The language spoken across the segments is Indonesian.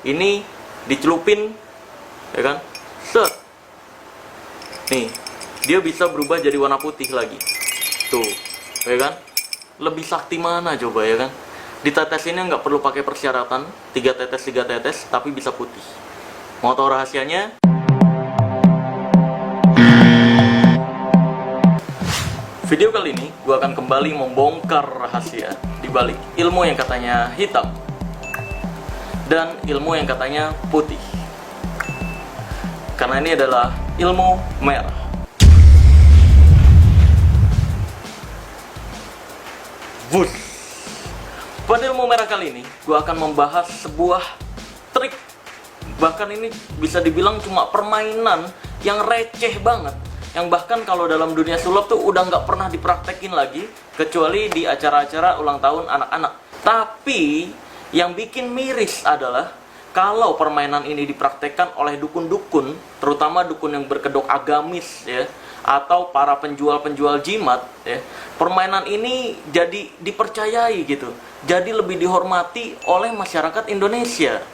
Ini dicelupin, ya kan? Set. Nih, dia bisa berubah jadi warna putih lagi. Tuh, ya kan? Lebih sakti mana coba, ya kan? Ditetesinnya nggak perlu pakai persyaratan, 3 tetes, tapi bisa putih. Mau tahu rahasianya? Video kali ini, gue akan kembali membongkar rahasia dibalik ilmu yang katanya hitam dan ilmu yang katanya putih. Karena ini adalah ilmu merah. Wush. Pada ilmu merah kali ini, gue akan membahas sebuah trik. Bahkan ini bisa dibilang cuma permainan yang receh banget, yang bahkan kalau dalam dunia sulap tuh udah nggak pernah dipraktekin lagi, kecuali di acara-acara ulang tahun anak-anak. Tapi yang bikin miris adalah kalau permainan ini dipraktekkan oleh dukun-dukun, terutama dukun yang berkedok agamis ya, atau para penjual-penjual jimat ya, permainan ini jadi dipercayai gitu, jadi lebih dihormati oleh masyarakat Indonesia.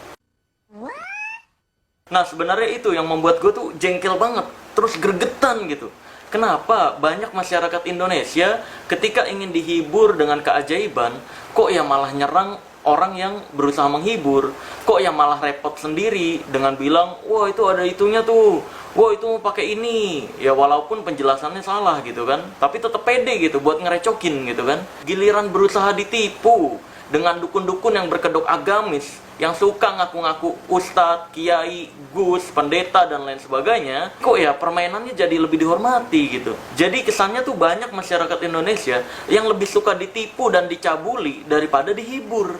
Nah, sebenarnya itu yang membuat gue tuh jengkel banget, terus gregetan gitu. Kenapa banyak masyarakat Indonesia ketika ingin dihibur dengan keajaiban, kok ya malah nyerang orang yang berusaha menghibur? Kok ya malah repot sendiri dengan bilang, wah itu ada itunya tuh, wah itu mau pakai ini. Ya walaupun penjelasannya salah gitu kan, tapi tetap pede gitu buat ngerecokin gitu kan. Giliran berusaha ditipu dengan dukun-dukun yang berkedok agamis, yang suka ngaku-ngaku ustadz, kiai, gus, pendeta, dan lain sebagainya, kok ya permainannya jadi lebih dihormati gitu. Jadi kesannya tuh banyak masyarakat Indonesia yang lebih suka ditipu dan dicabuli daripada dihibur.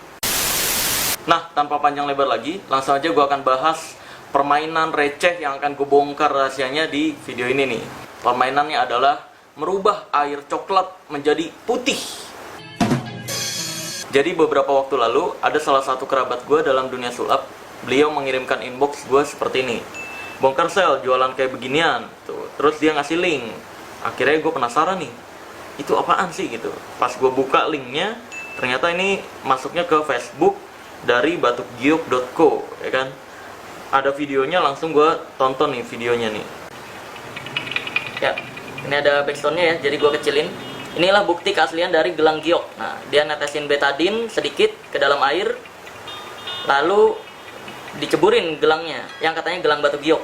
Nah, tanpa panjang lebar lagi, langsung aja gue akan bahas permainan receh yang akan gue bongkar rahasianya di video ini nih. Permainannya adalah merubah air coklat menjadi putih. Jadi beberapa waktu lalu, ada salah satu kerabat gue dalam dunia sulap. Beliau mengirimkan inbox gue seperti ini. Bongkar sel, jualan kayak beginian. Tuh. Terus dia ngasih link. Akhirnya gue penasaran nih, itu apaan sih gitu. Pas gue buka linknya, ternyata ini masuknya ke Facebook dari batukgiok.co, ya kan. Ada videonya, langsung gue tonton nih videonya nih. Ya, ini ada backsoundnya ya, jadi gue kecilin. Inilah bukti keaslian dari gelang giok. Nah, dia netesin betadin sedikit ke dalam air, lalu diceburin gelangnya, yang katanya gelang batu giok.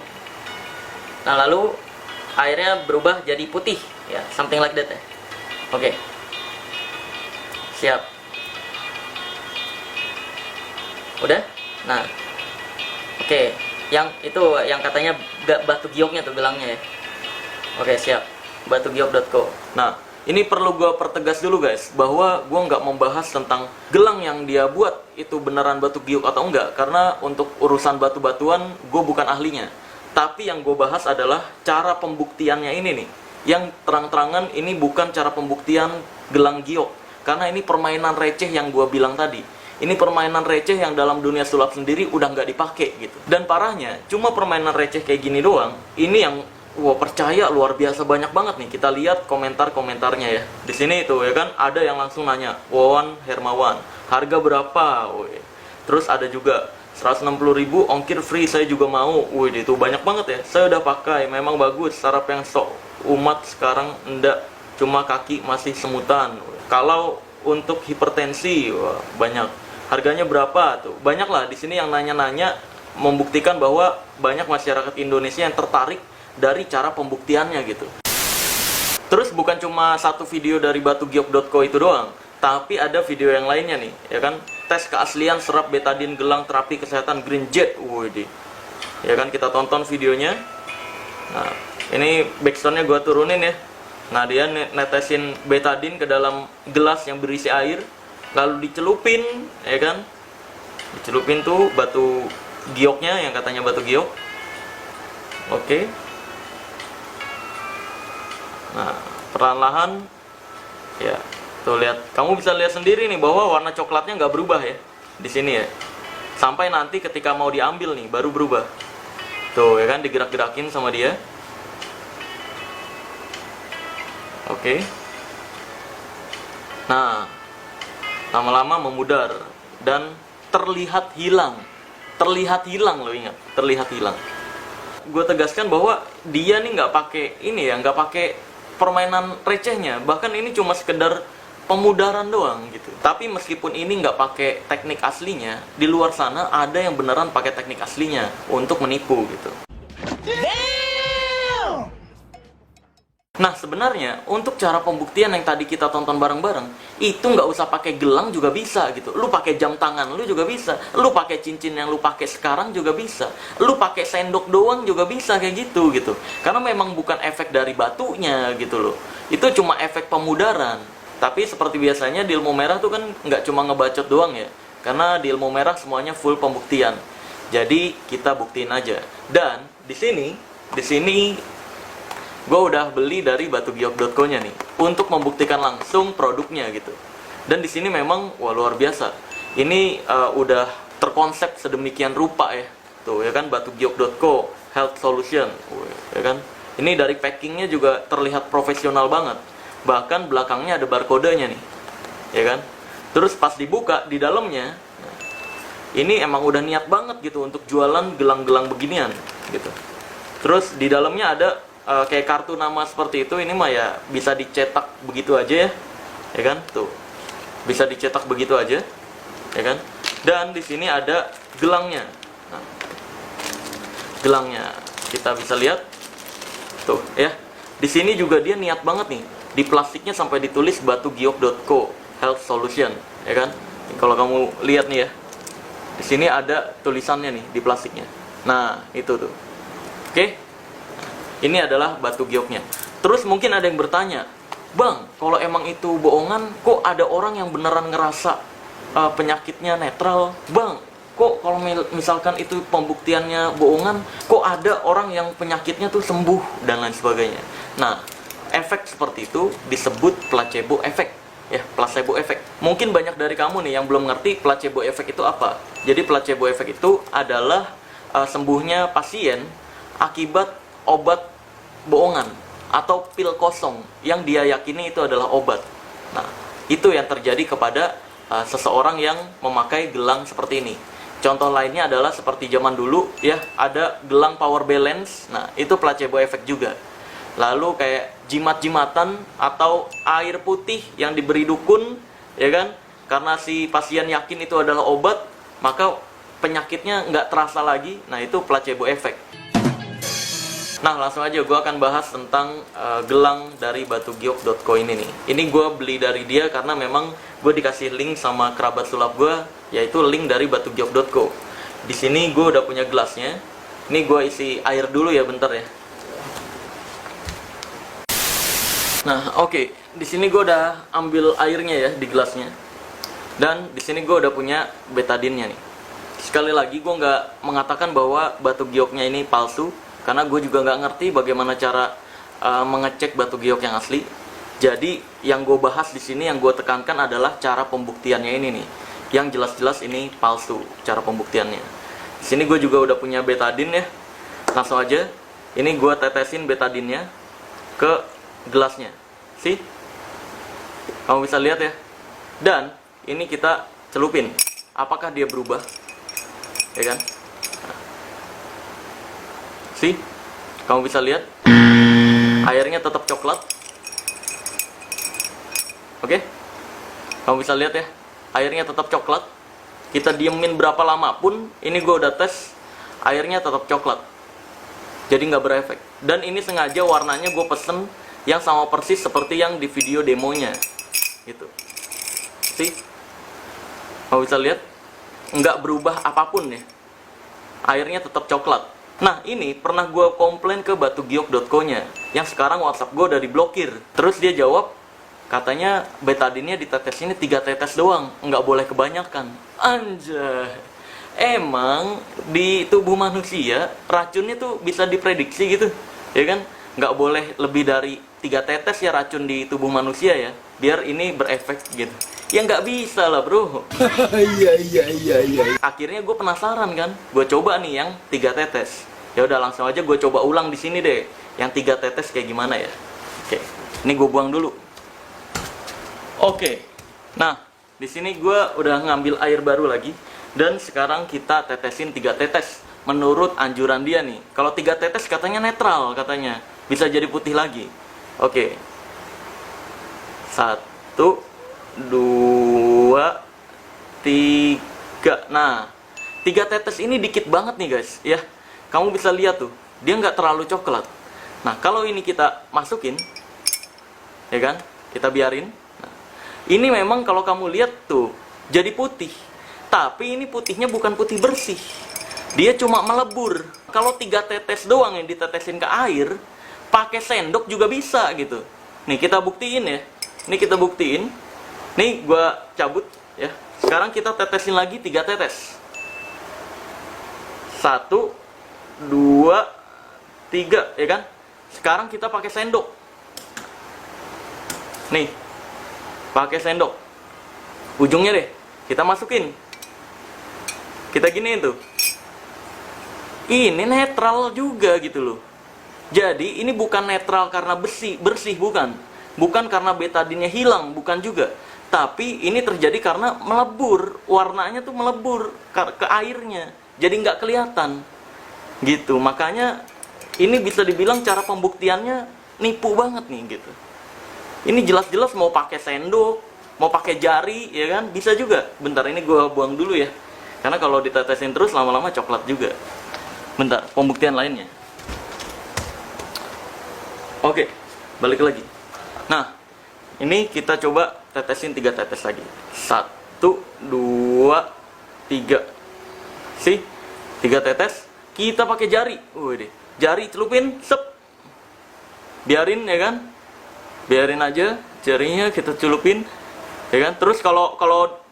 Nah, lalu airnya berubah jadi putih, ya, something like that ya. Oke, siap. Udah? Nah, oke, yang itu yang katanya batu gioknya tuh gelangnya ya. Oke, siap. Batukgiok.co. Nah, ini perlu gue pertegas dulu guys, bahwa gue nggak membahas tentang gelang yang dia buat itu beneran batu giok atau enggak, karena untuk urusan batu-batuan gue bukan ahlinya. Tapi yang gue bahas adalah cara pembuktiannya ini nih, yang terang-terangan ini bukan cara pembuktian gelang giok, karena ini permainan receh yang gue bilang tadi. Ini permainan receh yang dalam dunia sulap sendiri udah nggak dipakai gitu. Dan parahnya, cuma permainan receh kayak gini doang, ini yang wah, percaya luar biasa banyak banget nih. Kita lihat komentar-komentarnya ya. Di sini itu ya kan ada yang langsung nanya, Wawan Hermawan, harga berapa? Wih. Terus ada juga 160.000 ongkir free, saya juga mau. Wih, itu banyak banget ya. Saya udah pakai, memang bagus. Sarap yang sok umat sekarang enggak, cuma kaki masih semutan. Wih. Kalau untuk hipertensi, wah, banyak. Harganya berapa tuh? Banyak lah di sini yang nanya-nanya, membuktikan bahwa banyak masyarakat Indonesia yang tertarik dari cara pembuktiannya gitu. Terus bukan cuma satu video dari batukgiok.co itu doang, tapi ada video yang lainnya nih, ya kan? Tes keaslian serap betadin gelang terapi kesehatan Green Jet. Wih, ya kan, kita tonton videonya. Nah, ini backsoundnya gue turunin ya. Nah, dia netesin betadin ke dalam gelas yang berisi air, lalu dicelupin, ya kan? Dicelupin tuh batu gioknya yang katanya batu giok. Oke. Nah, perlahan-lahan ya, tuh lihat, kamu bisa lihat sendiri nih bahwa warna coklatnya nggak berubah ya di sini ya, sampai nanti ketika mau diambil nih baru berubah. Tuh ya kan, digerak-gerakin sama dia. Oke. Nah, lama-lama memudar dan terlihat hilang terlihat hilang loh, ingat, terlihat hilang. Gue tegaskan bahwa dia nih nggak pakai ini ya, nggak pakai permainan recehnya, bahkan ini cuma sekedar pemudaran doang gitu. Tapi meskipun ini nggak pakai teknik aslinya, di luar sana ada yang beneran pakai teknik aslinya untuk menipu gitu. Nah sebenarnya untuk cara pembuktian yang tadi kita tonton bareng-bareng itu nggak usah pakai gelang juga bisa gitu. Lu pakai jam tangan lu juga bisa, lu pakai cincin yang lu pakai sekarang juga bisa, lu pakai sendok doang juga bisa kayak gitu gitu. Karena memang bukan efek dari batunya gitu loh. Itu cuma efek pemudaran. Tapi seperti biasanya di ilmu merah tuh kan nggak cuma ngebacot doang ya. Karena di ilmu merah semuanya full pembuktian. Jadi kita buktiin aja. Dan di sini gue udah beli dari batugiok.co-nya nih untuk membuktikan langsung produknya gitu. Dan di sini memang wah luar biasa. Ini udah terkonsep sedemikian rupa ya. Tuh ya kan, batugiok.co Health Solution. Ya kan? Ini dari packingnya juga terlihat profesional banget. Bahkan belakangnya ada barcode-nya nih. Ya kan? Terus pas dibuka di dalamnya, ini emang udah niat banget gitu untuk jualan gelang-gelang beginian gitu. Terus di dalamnya ada kayak kartu nama seperti itu. Ini mah ya bisa dicetak begitu aja ya kan, tuh bisa dicetak begitu aja ya kan. Dan di sini ada gelangnya. Nah, gelangnya kita bisa lihat tuh ya. Di sini juga dia niat banget nih, di plastiknya sampai ditulis batugiok.co Health Solution ya kan. Kalau kamu lihat nih ya, di sini ada tulisannya nih di plastiknya. Nah itu tuh, oke. Ini adalah batu gioknya. Terus mungkin ada yang bertanya, Bang, kalau emang itu bohongan, kok ada orang yang beneran ngerasa penyakitnya netral? Bang, kok kalau misalkan itu pembuktiannya bohongan, kok ada orang yang penyakitnya tuh sembuh dan lain sebagainya? Nah, efek seperti itu disebut placebo effect. Ya, placebo effect. Mungkin banyak dari kamu nih yang belum ngerti placebo effect itu apa. Jadi placebo effect itu adalah sembuhnya pasien akibat obat bohongan atau pil kosong yang dia yakini itu adalah obat. Nah, itu yang terjadi kepada seseorang yang memakai gelang seperti ini. Contoh lainnya adalah seperti zaman dulu ya, ada gelang power balance. Nah, itu placebo effect juga. Lalu kayak jimat-jimatan atau air putih yang diberi dukun, ya kan? Karena si pasien yakin itu adalah obat, maka penyakitnya nggak terasa lagi. Nah, itu placebo effect. Nah, langsung aja gue akan bahas tentang gelang dari batugiok.co ini nih. Ini gue beli dari dia karena memang gue dikasih link sama kerabat sulap gue, yaitu link dari batugiok.co. Di sini gue udah punya gelasnya. Ini gue isi air dulu ya, bentar ya. Nah, oke. Di sini gue udah ambil airnya ya di gelasnya. Dan di sini gue udah punya betadinnya nih. Sekali lagi gue nggak mengatakan bahwa batugioknya ini palsu, karena gue juga nggak ngerti bagaimana cara mengecek batu giok yang asli. Jadi yang gue bahas di sini, yang gue tekankan adalah cara pembuktiannya ini nih, yang jelas-jelas ini palsu cara pembuktiannya. Di sini gue juga udah punya betadin ya. Langsung aja, ini gue tetesin betadinnya ke gelasnya. See? Kamu bisa lihat ya. Dan ini kita celupin. Apakah dia berubah? Ya kan? See? Kamu bisa lihat airnya tetap coklat. Oke? Kamu bisa lihat ya, airnya tetap coklat. Kita diemin berapa lama pun, ini gue udah tes, airnya tetap coklat. Jadi nggak berefek. Dan ini sengaja warnanya gue pesen yang sama persis seperti yang di video demonya gitu. See? Kamu bisa lihat, nggak berubah apapun ya. Airnya tetap coklat. Nah, ini pernah gue komplain ke batugiok.co-nya, yang sekarang WhatsApp gue udah diblokir. Terus dia jawab, katanya betadinnya ditetes ini 3 tetes doang, nggak boleh kebanyakan. Anjay, emang di tubuh manusia racunnya tuh bisa diprediksi gitu, ya kan? Nggak boleh lebih dari 3 tetes ya racun di tubuh manusia ya, biar ini berefek gitu. Ya nggak bisa lah bro. Iya. Akhirnya gue penasaran kan, gue coba nih yang 3 tetes. Ya udah langsung aja gue coba ulang di sini deh, yang 3 tetes kayak gimana ya. Oke, ini gue buang dulu. Oke, nah di sini gue udah ngambil air baru lagi. Dan sekarang kita tetesin 3 tetes menurut anjuran dia nih. Kalau 3 tetes katanya netral, katanya bisa jadi putih lagi. Oke, 1, 2, 3. Nah, 3 tetes ini dikit banget nih guys ya. Kamu bisa lihat tuh, dia nggak terlalu coklat. Nah, kalau ini kita masukin, ya kan, kita biarin. Nah, ini memang kalau kamu lihat tuh jadi putih, tapi ini putihnya bukan putih bersih, dia cuma melebur. Kalau 3 tetes doang yang ditetesin ke air, pakai sendok juga bisa gitu. Nih kita buktiin ya, ini kita buktiin. Nih gua cabut ya. Sekarang kita tetesin lagi 3 tetes. 1, 2, 3, ya kan. Sekarang kita pakai sendok. Nih, pakai sendok. Ujungnya deh, kita masukin. Kita giniin tuh. Ini netral juga gitu loh. Jadi ini bukan netral karena bersih bukan. Bukan karena betadinnya hilang, bukan juga. Tapi ini terjadi karena melebur. Warnanya tuh melebur ke airnya. Jadi nggak kelihatan. Gitu, makanya ini bisa dibilang cara pembuktiannya nipu banget nih gitu. Ini jelas-jelas mau pakai sendok, mau pakai jari, ya kan? Bisa juga. Bentar, ini gue buang dulu ya. Karena kalau ditetesin terus lama-lama coklat juga. Bentar, pembuktian lainnya. Oke, balik lagi. Nah, ini kita coba tetesin 3 tetes lagi. 1, 2, 3. Sih? 3 tetes. Kita pakai jari. Deh. Jari celupin, sep. Biarin ya kan? Biarin aja jarinya kita celupin. Ya kan? Terus kalau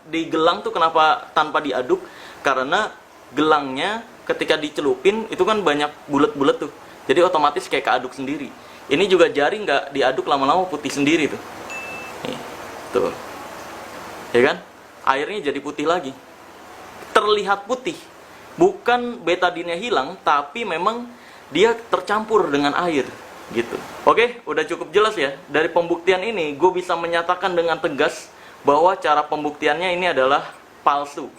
di gelang tuh kenapa tanpa diaduk? Karena gelangnya ketika dicelupin itu kan banyak bulat-bulat tuh. Jadi otomatis kayak keaduk sendiri. Ini juga jari nggak diaduk lama-lama putih sendiri tuh. Nih, tuh. Ya kan? Airnya jadi putih lagi. Terlihat putih. Bukan betadinnya hilang, tapi memang dia tercampur dengan air gitu. Oke, udah cukup jelas ya. Dari pembuktian ini gue bisa menyatakan dengan tegas bahwa cara pembuktiannya ini adalah palsu.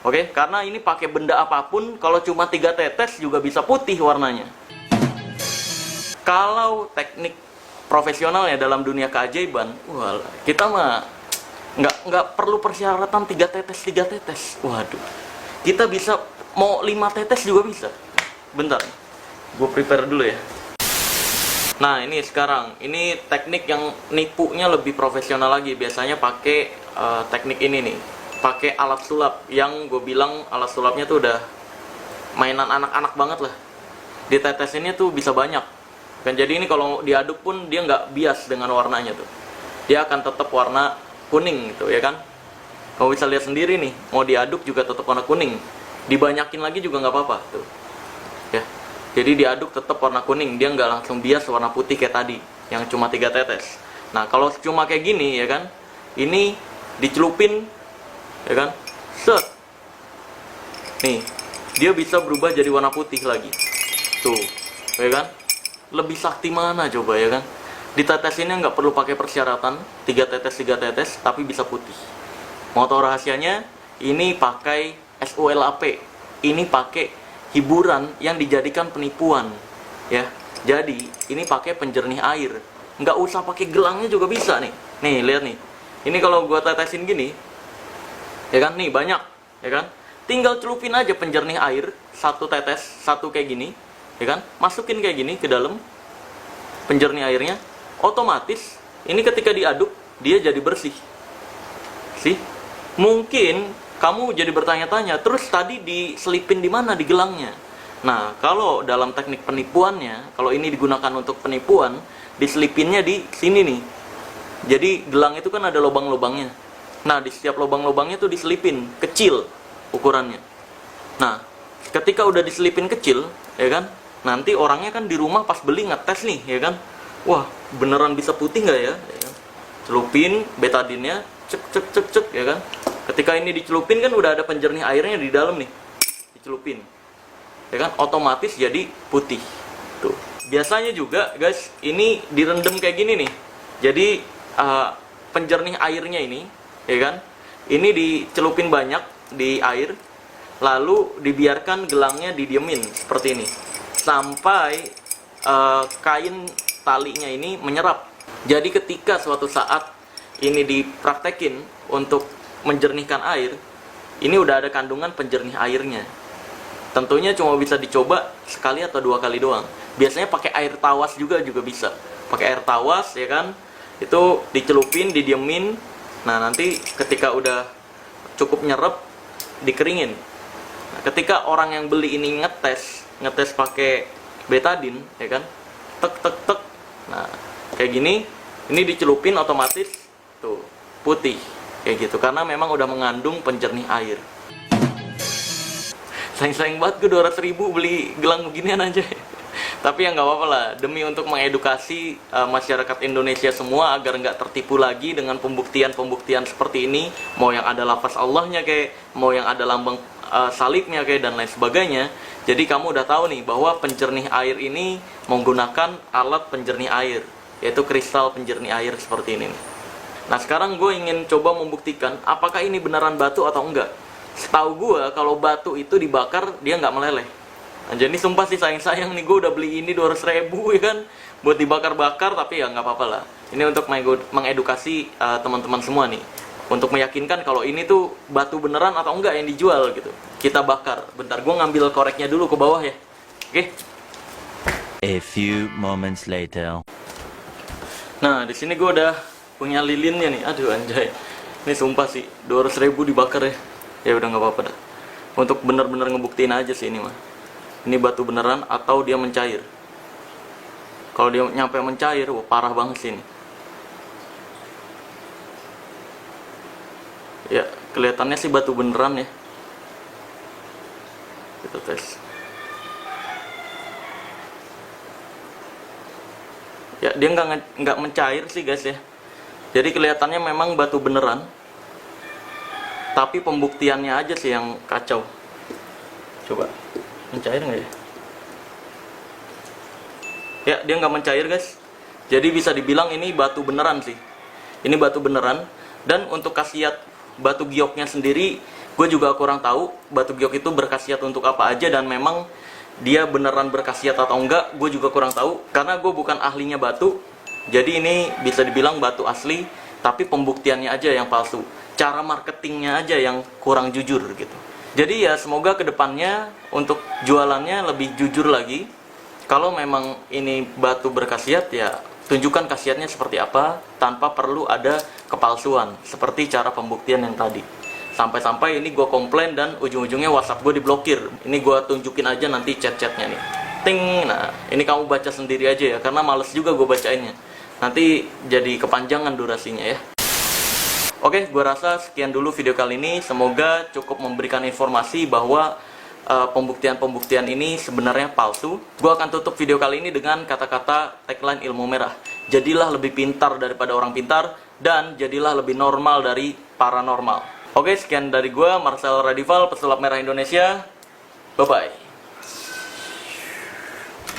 Oke, karena ini pakai benda apapun, kalau cuma 3 tetes juga bisa putih warnanya. Kalau teknik profesionalnya dalam dunia keajaiban, wah, kita mah nggak perlu persyaratan 3 tetes. Waduh, kita bisa mau 5 tetes juga bisa. Bentar, gue prepare dulu ya. Nah, ini sekarang, ini teknik yang nipunya lebih profesional lagi. Biasanya pakai teknik ini nih, pakai alat sulap. Yang gue bilang alat sulapnya tuh udah mainan anak-anak banget lah. Ditetesinnya tuh bisa banyak. Kan jadi ini kalau diaduk pun dia nggak bias dengan warnanya tuh. Dia akan tetap warna kuning gitu ya kan. Kamu bisa lihat sendiri nih, mau diaduk juga tetap warna kuning. Dibanyakin lagi juga nggak apa-apa tuh. Ya. Jadi diaduk tetap warna kuning, dia nggak langsung bias warna putih kayak tadi yang cuma 3 tetes. Nah, kalau cuma kayak gini ya kan, ini dicelupin ya kan, set. Nih, dia bisa berubah jadi warna putih lagi. Tuh, ya kan? Lebih sakti mana coba ya kan? Ditetesinnya nggak perlu pakai persyaratan 3 tetes, tapi bisa putih. Mau tahu rahasianya? Ini pakai SULAP. Ini pakai hiburan yang dijadikan penipuan ya. Jadi ini pakai penjernih air, nggak usah pakai gelangnya juga bisa nih. Nih lihat nih, ini kalau gua tetesin gini ya kan, nih banyak ya kan, tinggal celupin aja penjernih air 1 tetes, 1 kayak gini ya kan, masukin kayak gini ke dalam penjernih airnya, otomatis ini ketika diaduk dia jadi bersih sih. Mungkin kamu jadi bertanya-tanya, terus tadi diselipin di mana di gelangnya? Nah, kalau dalam teknik penipuannya, kalau ini digunakan untuk penipuan, diselipinnya di sini nih. Jadi gelang itu kan ada lubang-lubangnya. Nah, di setiap lubang-lubangnya tuh diselipin kecil ukurannya. Nah, ketika udah diselipin kecil, ya kan? Nanti orangnya kan di rumah pas beli ngetes nih, ya kan? Wah, beneran bisa putih nggak ya? Ya kan? Celupin betadinnya, cek, ya kan? Ketika ini dicelupin kan udah ada penjernih airnya di dalam nih, dicelupin, ya kan, otomatis jadi putih. Tuh. Biasanya juga guys, ini direndam kayak gini nih. Jadi penjernih airnya ini, ya kan, ini dicelupin banyak, di air, lalu dibiarkan gelangnya didiemin seperti ini sampai kain talinya ini menyerap. Jadi ketika suatu saat ini dipraktekin untuk menjernihkan air, ini udah ada kandungan penjernih airnya. Tentunya cuma bisa dicoba sekali atau 2 kali doang. Biasanya pakai air tawas juga bisa. Pakai air tawas ya kan, itu dicelupin, didiemin. Nah nanti ketika udah cukup nyerep, dikeringin. Nah, ketika orang yang beli ini ngetes pakai betadine ya kan, tek. Nah kayak gini, ini dicelupin otomatis tuh putih kayak gitu, karena memang udah mengandung penjernih air. Sayang banget gue 200.000 beli gelang beginian aja. Tapi ya nggak apa-apa lah, demi untuk mengedukasi masyarakat Indonesia semua agar nggak tertipu lagi dengan pembuktian seperti ini, mau yang ada lafaz Allahnya kayak, mau yang ada lambang salibnya kayak, dan lain sebagainya. Jadi kamu udah tahu nih bahwa penjernih air ini menggunakan alat penjernih air, yaitu kristal penjernih air seperti ini nih. Nah sekarang gue ingin coba membuktikan apakah ini beneran batu atau enggak. Setahu gue kalau batu itu dibakar dia nggak meleleh. Nah, jadi sumpah sih sayang nih, gue udah beli ini 200.000 ya kan, buat dibakar-bakar, tapi ya nggak apa-apa lah. Ini untuk mengedukasi teman-teman semua nih, untuk meyakinkan kalau ini tuh batu beneran atau enggak yang dijual gitu. Kita bakar. Bentar, gue ngambil koreknya dulu ke bawah ya. Oke. A few moments later. Nah di sini gue udah punya lilinnya nih. Aduh anjay, ini sumpah sih 200.000 dibakar ya. Ya udah nggak apa-apa dah. Untuk bener-bener ngebuktiin aja sih ini mah. Ini batu beneran atau dia mencair. Kalau dia nyampe mencair, wah parah banget sih ini. Ya kelihatannya sih batu beneran ya. Kita tes. Ya dia nggak mencair sih guys ya. Jadi kelihatannya memang batu beneran. Tapi pembuktiannya aja sih yang kacau. Coba mencair nggak ya? Ya dia nggak mencair guys. Jadi bisa dibilang ini batu beneran sih. Ini batu beneran. Dan untuk khasiat batu gioknya sendiri, gue juga kurang tahu batu giok itu berkhasiat untuk apa aja, dan memang dia beneran berkhasiat atau enggak gue juga kurang tahu, karena gue bukan ahlinya batu. Jadi ini bisa dibilang batu asli, tapi pembuktiannya aja yang palsu, cara marketingnya aja yang kurang jujur gitu. Jadi ya semoga kedepannya untuk jualannya lebih jujur lagi. Kalau memang ini batu berkhasiat, ya tunjukkan khasiatnya seperti apa tanpa perlu ada kepalsuan seperti cara pembuktian yang tadi. Sampai-sampai ini gue komplain dan ujung-ujungnya WhatsApp gue diblokir. Ini gue tunjukin aja nanti chat-chatnya nih. Ting, nah ini kamu baca sendiri aja ya, karena males juga gue bacainnya. Nanti jadi kepanjangan durasinya ya. Oke, gue rasa sekian dulu video kali ini. Semoga cukup memberikan informasi bahwa pembuktian-pembuktian ini sebenarnya palsu. Gue akan tutup video kali ini dengan kata-kata tagline ilmu merah. Jadilah lebih pintar daripada orang pintar, dan jadilah lebih normal dari paranormal. Oke, sekian dari gue, Marcel Radival, pesulap merah Indonesia. Bye-bye.